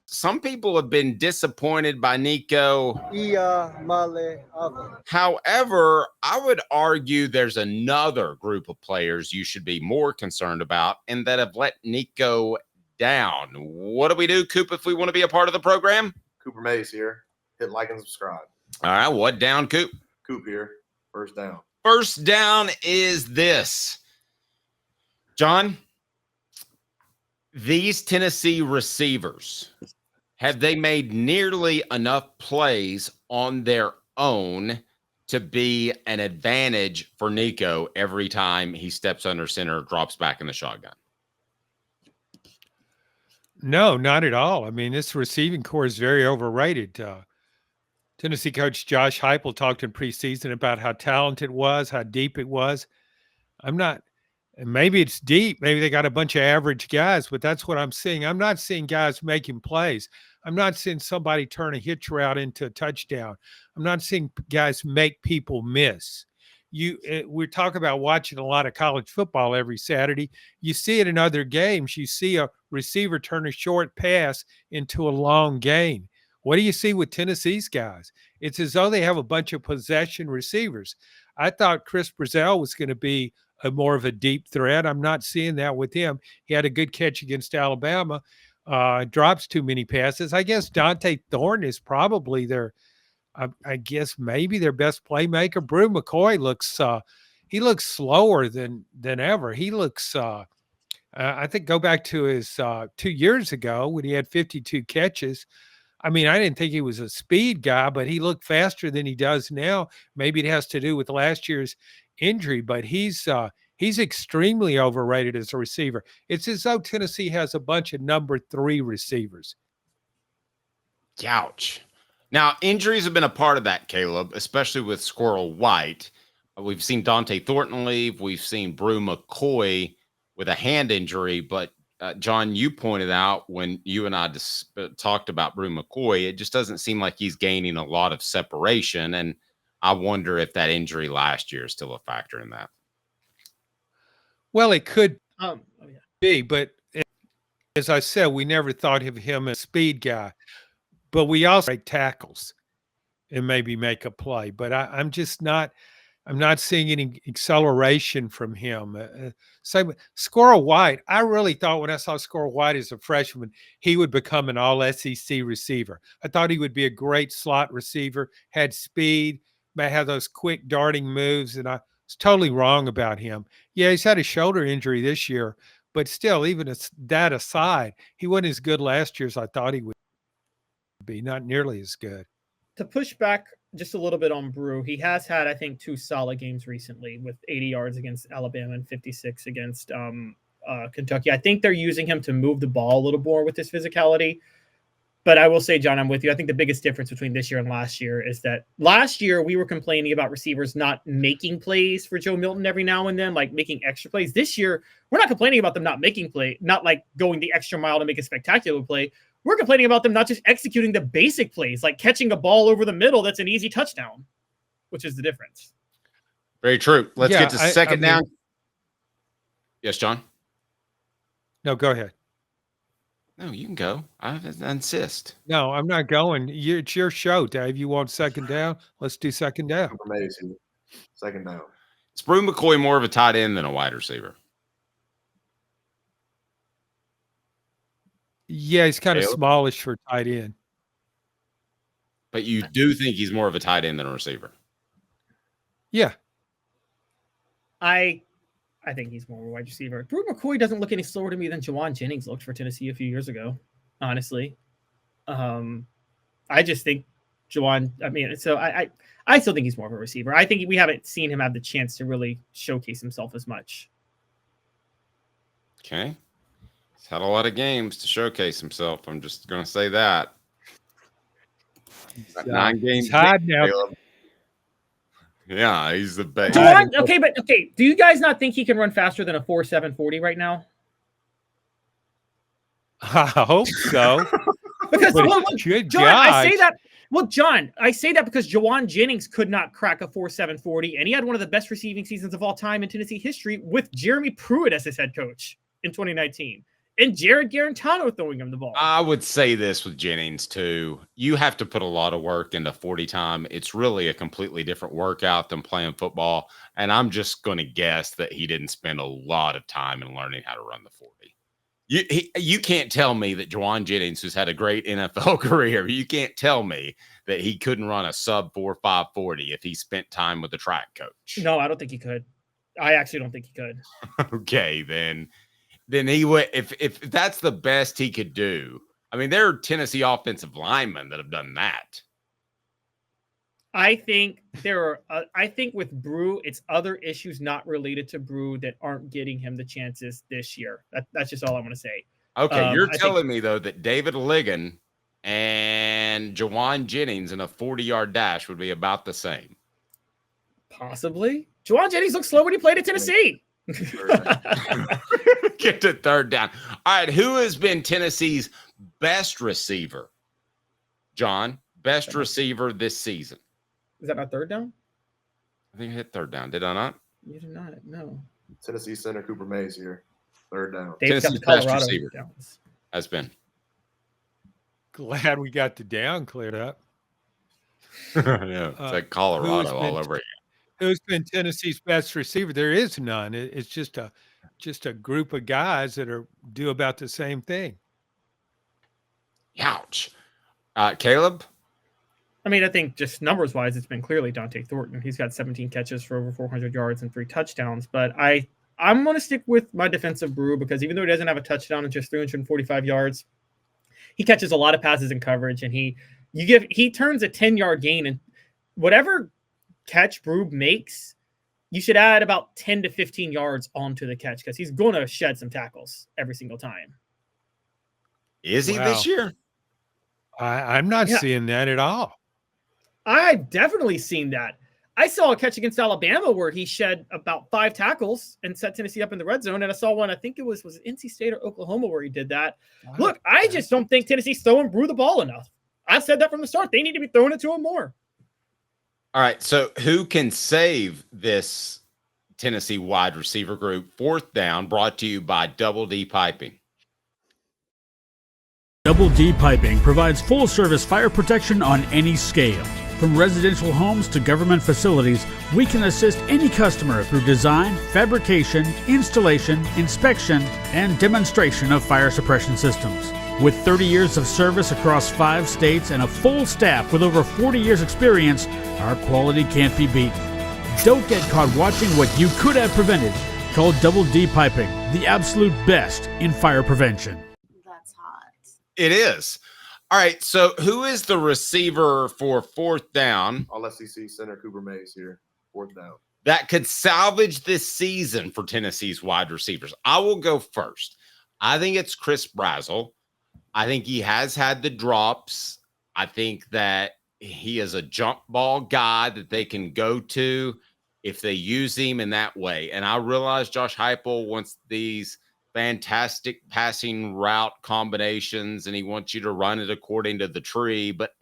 some people have been disappointed by Nico. However, I would argue there's another group of players you should be more concerned about and that have let Nico down. What do we do, Coop, if we want to be a part of the program? Cooper Mays here. Hit like and subscribe. All right, what down, Coop? Coop here. First down. First down is this. John, these Tennessee receivers, have they made nearly enough plays on their own to be an advantage for Nico every time he steps under center, drops back in the shotgun? No, not at all. I mean, this receiving core is very overrated. Tennessee coach Josh Heupel talked in preseason about how talented it was, how deep it was. And maybe it's deep. Maybe they got a bunch of average guys, but that's what I'm seeing. I'm not seeing guys making plays. I'm not seeing somebody turn a hitch route into a touchdown. I'm not seeing guys make people miss. We're talking about watching a lot of college football every Saturday. You see it in other games. You see a receiver turn a short pass into a long gain. What do you see with Tennessee's guys? It's as though they have a bunch of possession receivers. I thought Chris Brazell was going to be more of a deep threat. I'm not seeing that with him. He had a good catch against Alabama. Drops too many passes. I guess Dante Thorne is probably maybe their best playmaker. Brew McCoy looks slower than ever. He looks I think go back to his 2 years ago when he had 52 catches. I mean, I didn't think he was a speed guy, but he looked faster than he does now. Maybe it has to do with last year's injury, but he's extremely overrated as a receiver. It's as though Tennessee has a bunch of number 3 receivers. Ouch. Now, injuries have been a part of that, Caleb, especially with Squirrel White. We've seen Dante Thornton leave. We've seen Brew McCoy with a hand injury. But, John, you pointed out when you and I talked about Brew McCoy, it just doesn't seem like he's gaining a lot of separation. And I wonder if that injury last year is still a factor in that. Well, it could be, but as I said, we never thought of him as a speed guy. But we also make tackles and maybe make a play. But I'm not seeing any acceleration from him. Same with Squirrel White. I really thought when I saw Squirrel White as a freshman, he would become an all-SEC receiver. I thought he would be a great slot receiver, had speed, may have those quick darting moves, and I was totally wrong about him. Yeah, he's had a shoulder injury this year, but still, even that aside, he wasn't as good last year as I thought he would be, not nearly as good. To push back just a little bit on Brew, he has had, I think, 2 solid games recently with 80 yards against Alabama and 56 against Kentucky. I think they're using him to move the ball a little more with his physicality. But I will say, John, I'm with you. I think the biggest difference between this year and last year is that last year we were complaining about receivers not making plays for Joe Milton every now and then, like making extra plays. This year, we're not complaining about them not making play, not like going the extra mile to make a spectacular play. We're complaining about them not just executing the basic plays, like catching a ball over the middle that's an easy touchdown, which is the difference. Very true. Let's get to second down. Yes, John? No, go ahead. No, you can go. I insist. No, I'm not going. It's your show, Dave. You want second down? Let's do second down. Amazing. Second down. Is Brew McCoy more of a tight end than a wide receiver? Yeah, he's kind of smallish for tight end. But you do think he's more of a tight end than a receiver? Yeah. I think he's more of a wide receiver. Brew McCoy doesn't look any slower to me than Juwan Jennings looked for Tennessee a few years ago, honestly. I just think Juwan, I still think he's more of a receiver. I think we haven't seen him have the chance to really showcase himself as much. Okay. He's had a lot of games to showcase himself. I'm just going to say that. 9 games. Now. Yeah, he's the best. Do you guys not think he can run faster than a 4.7 40 right now? I hope so. Because John, I say that. Well, John, I say that because Juwan Jennings could not crack a 4.7 40, and he had one of the best receiving seasons of all time in Tennessee history with Jeremy Pruitt as his head coach in 2019. and Jared Garantano throwing him the ball. I would say this with Jennings too. You have to put a lot of work into 40 time. It's really a completely different workout than playing football. And I'm just going to guess that he didn't spend a lot of time in learning how to run the 40. You can't tell me that Juwan Jennings, who's had a great NFL career, you can't tell me that he couldn't run a sub 4.5 40 if he spent time with the track coach. No, I don't think he could. I actually don't think he could. Okay, then he would. If that's the best he could do. I mean, there are Tennessee offensive linemen that have done that. I think I think with Brew, it's other issues not related to Brew that aren't getting him the chances this year. That's just all I want to say. Okay, you're telling me though that David Ligon and Juwan Jennings in a 40-yard dash would be about the same. Possibly. Juwan Jennings looked slow when he played at Tennessee. Get to third down. All right, who has been Tennessee's best receiver? John, best receiver this season. Is that not third down? I think I hit third down. Did I not? You did not. No. Tennessee center Cooper Mays here. Third down. Dave's got the Tennessee's best Colorado receiver. downs. Has been. Glad we got the down cleared up. Yeah, it's like Colorado all over again. Who's been Tennessee's best receiver? There is none. It's just a group of guys that do about the same thing. Ouch. Caleb? I mean, I think just numbers wise, it's been clearly Dante Thornton. He's got 17 catches for over 400 yards and 3 touchdowns. But I'm going to stick with my defensive Brew because even though he doesn't have a touchdown and just 345 yards, he catches a lot of passes in coverage, and he turns a 10-yard gain, and whatever catch Brew makes, you should add about 10 to 15 yards onto the catch because he's going to shed some tackles every single time. Is he this year? I'm not seeing that at all. I've definitely seen that. I saw a catch against Alabama where he shed about 5 tackles and set Tennessee up in the red zone. And I saw one, I think it was NC State or Oklahoma where he did that. Look, I just don't think Tennessee's throwing Brew the ball enough. I've said that from the start. They need to be throwing it to him more. All right, so who can save this Tennessee wide receiver group? Fourth down, brought to you by Double D Piping. Double D Piping provides full-service fire protection on any scale. From residential homes to government facilities, we can assist any customer through design, fabrication, installation, inspection, and demonstration of fire suppression systems. With 30 years of service across 5 states and a full staff with over 40 years experience, our quality can't be beaten. Don't get caught watching what you could have prevented. Call Double D Piping, the absolute best in fire prevention. That's hot. It is. All right, so who is the receiver for fourth down? All SEC center Cooper Mays here. Fourth down. That could salvage this season for Tennessee's wide receivers. I will go first. I think it's Chris Brazzell. I think he has had the drops. I think that he is a jump ball guy that they can go to if they use him in that way. And I realize Josh Heupel wants these fantastic passing route combinations and he wants you to run it according to the tree. But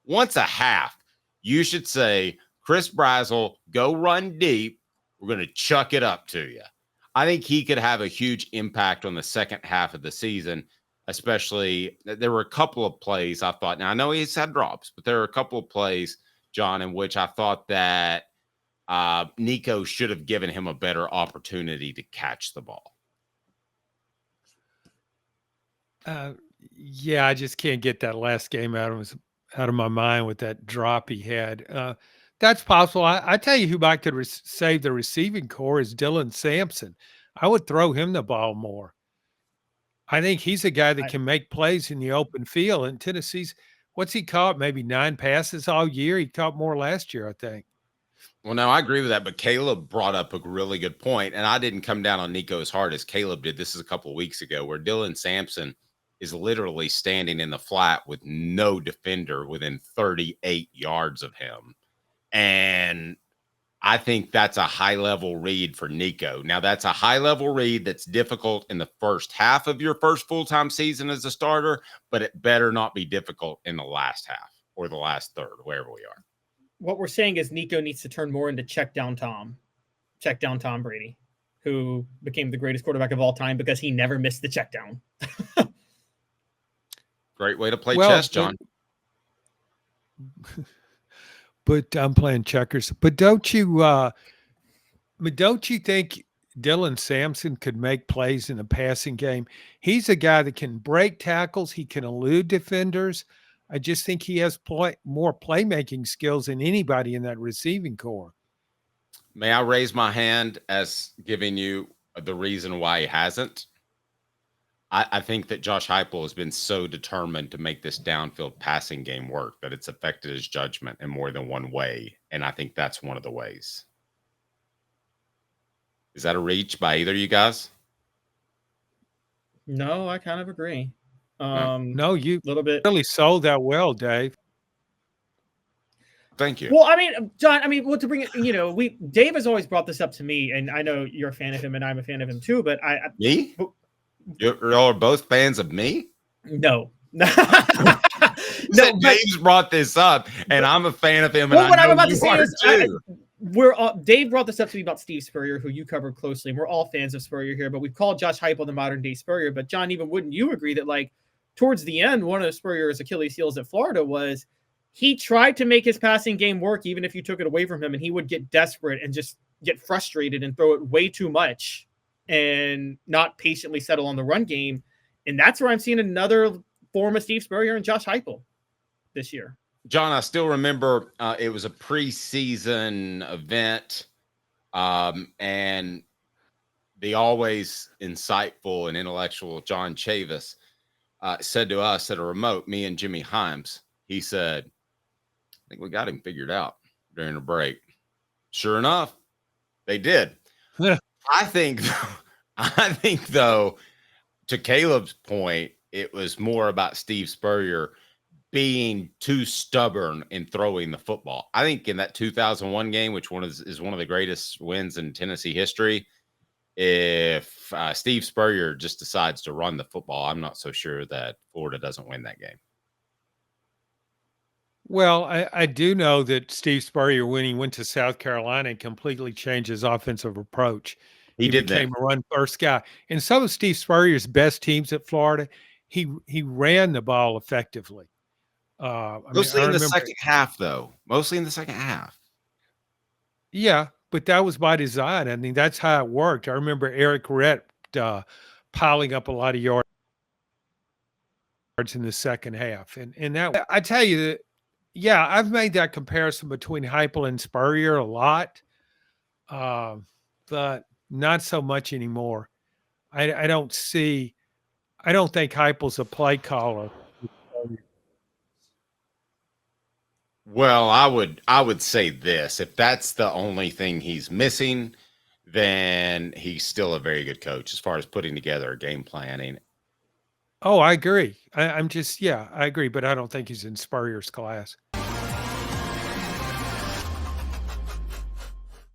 once a half, you should say, Chris Brazzell, go run deep. We're going to chuck it up to you. I think he could have a huge impact on the second half of the season. Especially, there were a couple of plays I thought, now I know he's had drops, but there are a couple of plays, John, in which I thought that Nico should have given him a better opportunity to catch the ball. Yeah, I just can't get that last game out of my mind with that drop he had. That's possible. I tell you who I could save the receiving core is Dylan Sampson. I would throw him the ball more. I think he's a guy that can make plays in the open field. And Tennessee's, what's he caught? Maybe 9 passes all year. He caught more last year, I think. Well, no, I agree with that. But Caleb brought up a really good point, and I didn't come down on Nico as hard as Caleb did. This is a couple of weeks ago where Dylan Sampson is literally standing in the flat with no defender within 38 yards of him. And I think that's a high-level read for Nico. Now, that's a high-level read that's difficult in the first half of your first full-time season as a starter, but it better not be difficult in the last half or the last third, wherever we are. What we're saying is Nico needs to turn more into check down Tom Brady. who became the greatest quarterback of all time because he never missed the check down. Great way to play Well, chess, John. But I'm playing checkers. But don't you think Dylan Sampson could make plays in the passing game? He's a guy that can break tackles. He can elude defenders. I just think he has more playmaking skills than anybody in that receiving core. May I raise my hand as giving you the reason why he hasn't? I think that Josh Heupel has been so determined to make this downfield passing game work that it's affected his judgment in more than one way. And I think that's one of the ways. Is that a reach by either of you guys? No, I kind of agree. No, you little bit really sold that well, Dave. Thank you. Well, I mean, John, to bring it, Dave has always brought this up to me, and I know you're a fan of him and I'm a fan of him too, but Me? You're all both fans of me? No. Dave's brought this up, and I'm a fan of him. And what I know I'm about you to say are is, too. Dave brought this up to me about Steve Spurrier, who you covered closely, and we're all fans of Spurrier here, but we've called Josh Heupel the modern day Spurrier. But John, even wouldn't you agree that like towards the end, one of Spurrier's Achilles heels at Florida was he tried to make his passing game work, even if you took it away from him, and he would get desperate and just get frustrated and throw it way too much and not patiently settle on the run game. And that's where I'm seeing another form of Steve Spurrier and Josh Heupel this year. John, I still remember it was a preseason event, and the always insightful and intellectual John Chavis said to us at a remote, me and Jimmy Himes, he said, I think we got him figured out during the break. Sure enough, they did. I think, though, to Caleb's point, it was more about Steve Spurrier being too stubborn in throwing the football. I think in that 2001 game, which is one of the greatest wins in Tennessee history, if Steve Spurrier just decides to run the football, I'm not so sure that Florida doesn't win that game. Well, I do know that Steve Spurrier, when he went to South Carolina, completely changed his offensive approach. He became a run-first guy. And some of Steve Spurrier's best teams at Florida, he ran the ball effectively. Mostly in the second half, though. Mostly in the second half. Yeah, but that was by design. I mean, that's how it worked. I remember Eric Rhett piling up a lot of yards in the second half. And that, I tell you that, yeah, I've made that comparison between Heupel and Spurrier a lot, but not so much anymore. I don't think Heupel's a play caller. Well, I would say this. If that's the only thing he's missing, then he's still a very good coach as far as putting together a game planning. Oh, I agree. I agree, but I don't think he's in Spurrier's class.